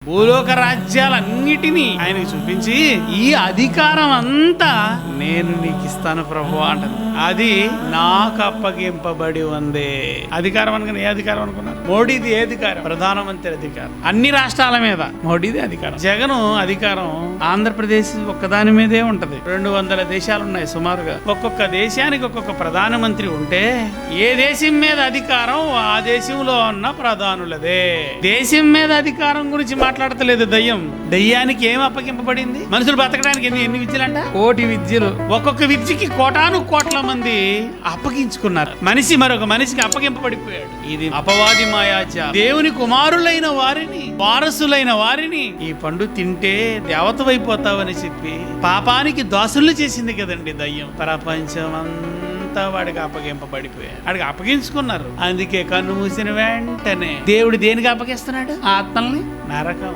భూలోక రాజ్యాలన్నిటినీ ఆయనకి చూపించి ఈ అధికారం అంతా నేను నీకు ఇస్తాను ప్రభు అంటుంది. అది నాకు అప్పగింపబడి ఉంది. అధికారం అనుకుని ఏ అధికారం అనుకున్నారు? మోడీది ఏ అధికారం? ప్రధానమంత్రి అధికారం. అన్ని రాష్ట్రాల మీద మోడీది అధికారం. జగన్ అధికారం ఆంధ్రప్రదేశ్ ఒక్కదాని మీదే ఉంటది. 200 దేశాలు ఉన్నాయి సుమారుగా. ఒక్కొక్క దేశానికి ఒక్కొక్క ప్రధానమంత్రి ఉంటే ఏ దేశం మీద అధికారం ఆ దేశంలో ఉన్న ప్రధానులదే. దేశం మీద అధికారం గురించి మాట్లాడతలేదు దయ్యం. దయ్యానికి ఏం అప్పగింపబడింది? మనుషులు బతకడానికి ఎన్ని విద్యలంట? 1,000,000 విద్యలు. ఒక్కొక్క విద్యకి కోటాను కోట్ల మంది అప్పగించుకున్నారు. మనిషి మరొక మనిషికి అప్పగింపబడిపోయాడు. ఇది అపవాది మాయాజాలం. దేవుని కుమారులైన వారిని, వారసులైన వారిని ఈ పండు తింటే దేవతవైపోతావని చెప్పి పాపానికి దాసులు చేసింది కదండి దయ్యం. ప్రపంచమంతా వాడికి అప్పగింపబడిపోయాడు. వాడికి అప్పగించుకున్నారు. అందుకే కన్ను మూసిన వెంటనే దేవుడు దేనికి అప్పగిస్తున్నాడు? ఆత్మల్ని. నరకం.